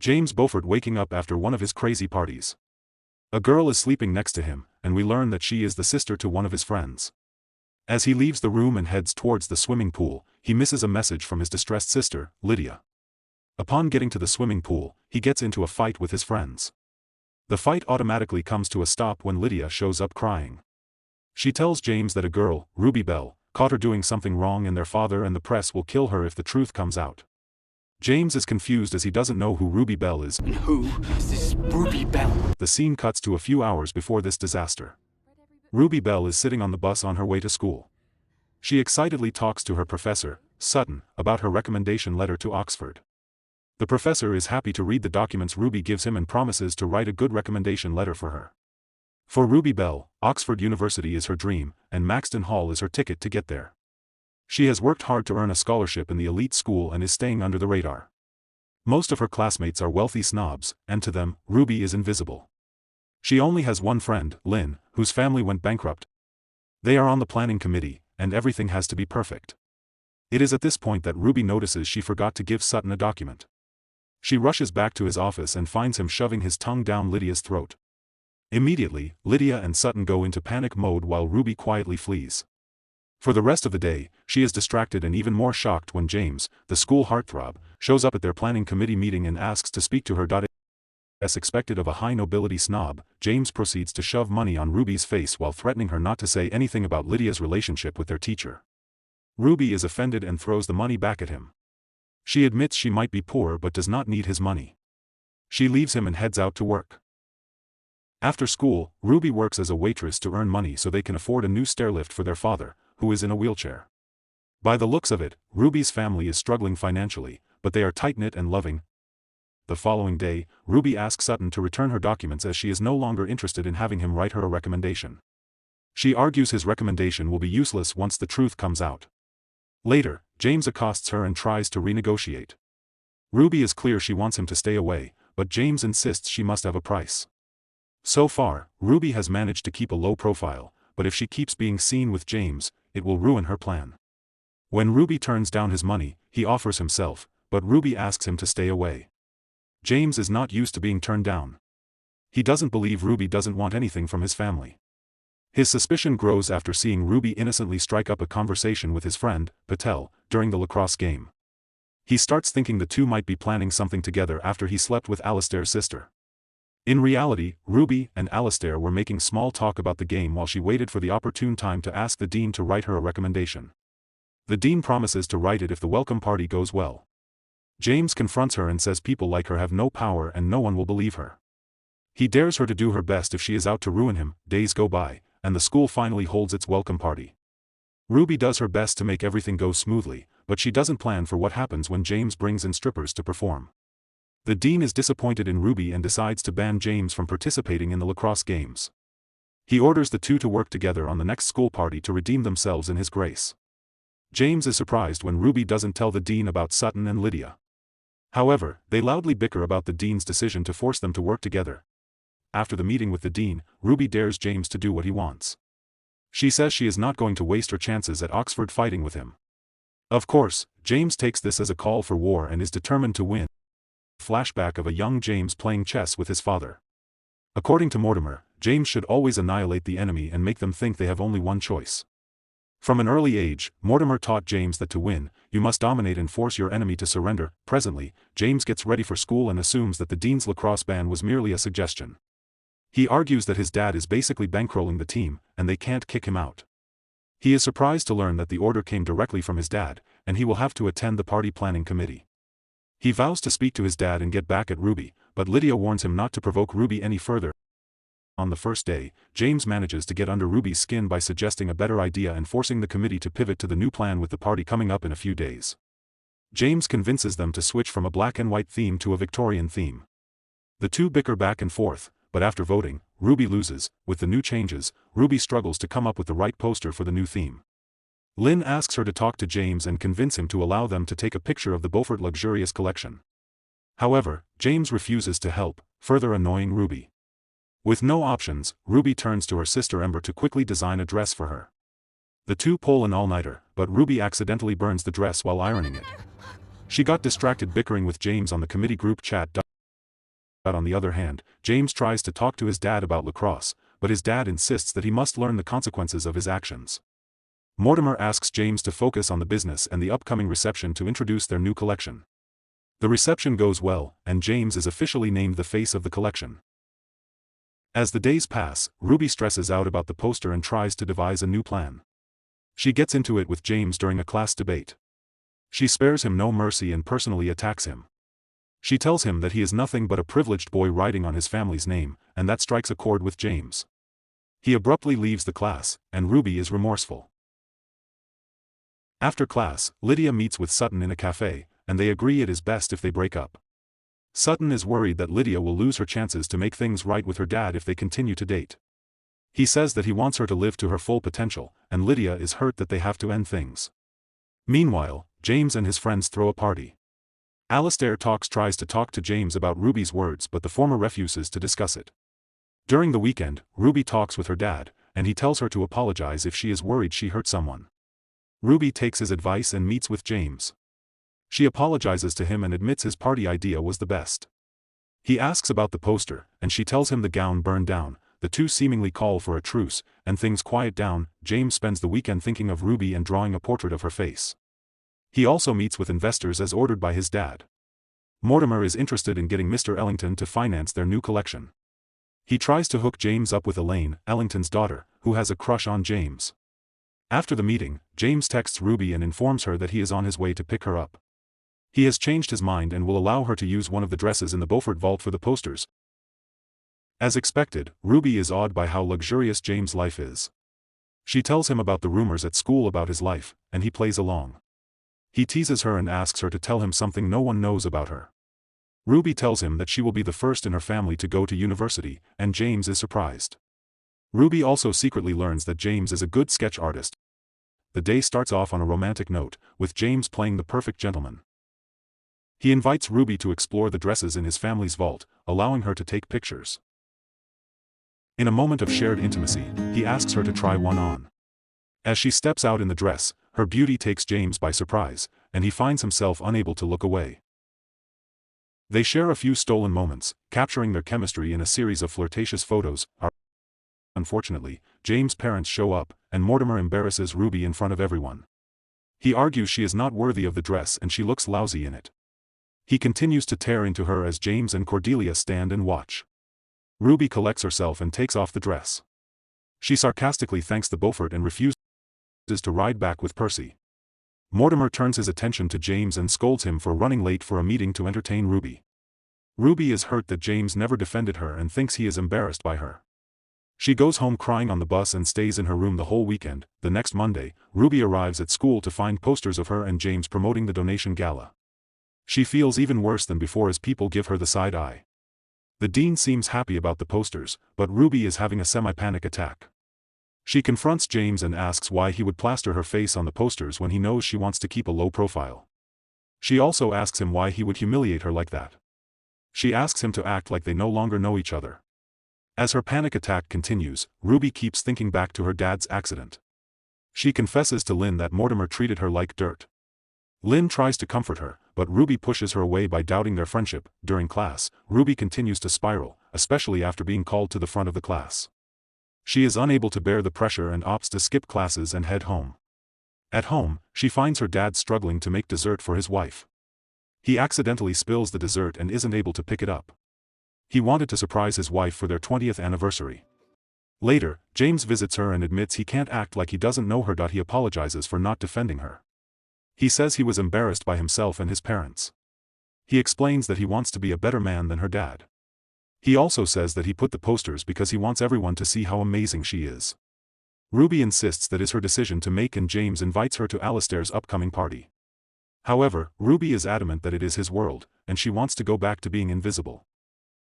James Beaufort waking up after one of his crazy parties. A girl is sleeping next to him, and we learn that she is the sister to one of his friends. As he leaves the room and heads towards the swimming pool, he misses a message from his distressed sister, Lydia. Upon getting to the swimming pool, he gets into a fight with his friends. The fight automatically comes to a stop when Lydia shows up crying. She tells James that a girl, Ruby Bell, caught her doing something wrong and their father and the press will kill her if the truth comes out. James is confused as he doesn't know who Ruby Bell is. And who is this Ruby Bell? The scene cuts to a few hours before this disaster. Ruby Bell is sitting on the bus on her way to school. She excitedly talks to her professor, Sutton, about her recommendation letter to Oxford. The professor is happy to read the documents Ruby gives him and promises to write a good recommendation letter for her. For Ruby Bell, Oxford University is her dream, and Maxton Hall is her ticket to get there. She has worked hard to earn a scholarship in the elite school and is staying under the radar. Most of her classmates are wealthy snobs, and to them, Ruby is invisible. She only has one friend, Lynn, whose family went bankrupt. They are on the planning committee, and everything has to be perfect. It is at this point that Ruby notices she forgot to give Sutton a document. She rushes back to his office and finds him shoving his tongue down Lydia's throat. Immediately, Lydia and Sutton go into panic mode while Ruby quietly flees. For the rest of the day, she is distracted and even more shocked when James, the school heartthrob, shows up at their planning committee meeting and asks to speak to her. As expected of a high-nobility snob, James proceeds to shove money on Ruby's face while threatening her not to say anything about Lydia's relationship with their teacher. Ruby is offended and throws the money back at him. She admits she might be poor but does not need his money. She leaves him and heads out to work. After school, Ruby works as a waitress to earn money so they can afford a new stairlift for their father, who is in a wheelchair. By the looks of it, Ruby's family is struggling financially, but they are tight-knit and loving. The following day, Ruby asks Sutton to return her documents as she is no longer interested in having him write her a recommendation. She argues his recommendation will be useless once the truth comes out. Later, James accosts her and tries to renegotiate. Ruby is clear she wants him to stay away, but James insists she must have a price. So far, Ruby has managed to keep a low profile, but if she keeps being seen with James, it will ruin her plan. When Ruby turns down his money, he offers himself, but Ruby asks him to stay away. James is not used to being turned down. He doesn't believe Ruby doesn't want anything from his family. His suspicion grows after seeing Ruby innocently strike up a conversation with his friend, Patel, during the lacrosse game. He starts thinking the two might be planning something together after he slept with Alistair's sister. In reality, Ruby and Alistair were making small talk about the game while she waited for the opportune time to ask the dean to write her a recommendation. The dean promises to write it if the welcome party goes well. James confronts her and says people like her have no power and no one will believe her. He dares her to do her best if she is out to ruin him. Days go by, and the school finally holds its welcome party. Ruby does her best to make everything go smoothly, but she doesn't plan for what happens when James brings in strippers to perform. The dean is disappointed in Ruby and decides to ban James from participating in the lacrosse games. He orders the two to work together on the next school party to redeem themselves in his grace. James is surprised when Ruby doesn't tell the dean about Sutton and Lydia. However, they loudly bicker about the dean's decision to force them to work together. After the meeting with the dean, Ruby dares James to do what he wants. She says she is not going to waste her chances at Oxford fighting with him. Of course, James takes this as a call for war and is determined to win. Flashback of a young James playing chess with his father. According to Mortimer, James should always annihilate the enemy and make them think they have only one choice. From an early age, Mortimer taught James that to win, you must dominate and force your enemy to surrender. Presently, James gets ready for school and assumes that the dean's lacrosse ban was merely a suggestion. He argues that his dad is basically bankrolling the team, and they can't kick him out. He is surprised to learn that the order came directly from his dad, and he will have to attend the party planning committee. He vows to speak to his dad and get back at Ruby, but Lydia warns him not to provoke Ruby any further. On the first day, James manages to get under Ruby's skin by suggesting a better idea and forcing the committee to pivot to the new plan with the party coming up in a few days. James convinces them to switch from a black and white theme to a Victorian theme. The two bicker back and forth, but after voting, Ruby loses. With the new changes, Ruby struggles to come up with the right poster for the new theme. Lynn asks her to talk to James and convince him to allow them to take a picture of the Beaufort luxurious collection. However, James refuses to help, further annoying Ruby. With no options, Ruby turns to her sister Ember to quickly design a dress for her. The two pull an all-nighter, but Ruby accidentally burns the dress while ironing it. She got distracted bickering with James on the committee group chat. On the other hand, James tries to talk to his dad about lacrosse, but his dad insists that he must learn the consequences of his actions. Mortimer asks James to focus on the business and the upcoming reception to introduce their new collection. The reception goes well, and James is officially named the face of the collection. As the days pass, Ruby stresses out about the poster and tries to devise a new plan. She gets into it with James during a class debate. She spares him no mercy and personally attacks him. She tells him that he is nothing but a privileged boy writing on his family's name, and that strikes a chord with James. He abruptly leaves the class, and Ruby is remorseful. After class, Lydia meets with Sutton in a cafe, and they agree it is best if they break up. Sutton is worried that Lydia will lose her chances to make things right with her dad if they continue to date. He says that he wants her to live to her full potential, and Lydia is hurt that they have to end things. Meanwhile, James and his friends throw a party. Alistair tries to talk to James about Ruby's words, but the former refuses to discuss it. During the weekend, Ruby talks with her dad, and he tells her to apologize if she is worried she hurt someone. Ruby takes his advice and meets with James. She apologizes to him and admits his party idea was the best. He asks about the poster, and she tells him the gown burned down. The two seemingly call for a truce, and things quiet down. James spends the weekend thinking of Ruby and drawing a portrait of her face. He also meets with investors as ordered by his dad. Mortimer is interested in getting Mr. Ellington to finance their new collection. He tries to hook James up with Elaine, Ellington's daughter, who has a crush on James. After the meeting, James texts Ruby and informs her that he is on his way to pick her up. He has changed his mind and will allow her to use one of the dresses in the Beaufort vault for the posters. As expected, Ruby is awed by how luxurious James' life is. She tells him about the rumors at school about his life, and he plays along. He teases her and asks her to tell him something no one knows about her. Ruby tells him that she will be the first in her family to go to university, and James is surprised. Ruby also secretly learns that James is a good sketch artist. The day starts off on a romantic note, with James playing the perfect gentleman. He invites Ruby to explore the dresses in his family's vault, allowing her to take pictures. In a moment of shared intimacy, he asks her to try one on. As she steps out in the dress, her beauty takes James by surprise, and he finds himself unable to look away. They share a few stolen moments, capturing their chemistry in a series of flirtatious photos. Unfortunately, James' parents show up, and Mortimer embarrasses Ruby in front of everyone. He argues she is not worthy of the dress and she looks lousy in it. He continues to tear into her as James and Cordelia stand and watch. Ruby collects herself and takes off the dress. She sarcastically thanks the Beaufort and refuses to ride back with Percy. Mortimer turns his attention to James and scolds him for running late for a meeting to entertain Ruby. Ruby is hurt that James never defended her and thinks he is embarrassed by her. She goes home crying on the bus and stays in her room the whole weekend. The next Monday, Ruby arrives at school to find posters of her and James promoting the donation gala. She feels even worse than before as people give her the side eye. The dean seems happy about the posters, but Ruby is having a semi-panic attack. She confronts James and asks why he would plaster her face on the posters when he knows she wants to keep a low profile. She also asks him why he would humiliate her like that. She asks him to act like they no longer know each other. As her panic attack continues, Ruby keeps thinking back to her dad's accident. She confesses to Lynn that Mortimer treated her like dirt. Lynn tries to comfort her, but Ruby pushes her away by doubting their friendship. During class, Ruby continues to spiral, especially after being called to the front of the class. She is unable to bear the pressure and opts to skip classes and head home. At home, she finds her dad struggling to make dessert for his wife. He accidentally spills the dessert and isn't able to pick it up. He wanted to surprise his wife for their 20th anniversary. Later, James visits her and admits he can't act like he doesn't know her. He apologizes for not defending her. He says he was embarrassed by himself and his parents. He explains that he wants to be a better man than her dad. He also says that he put the posters because he wants everyone to see how amazing she is. Ruby insists that is her decision to make and James invites her to Alistair's upcoming party. However, Ruby is adamant that it is his world, and she wants to go back to being invisible.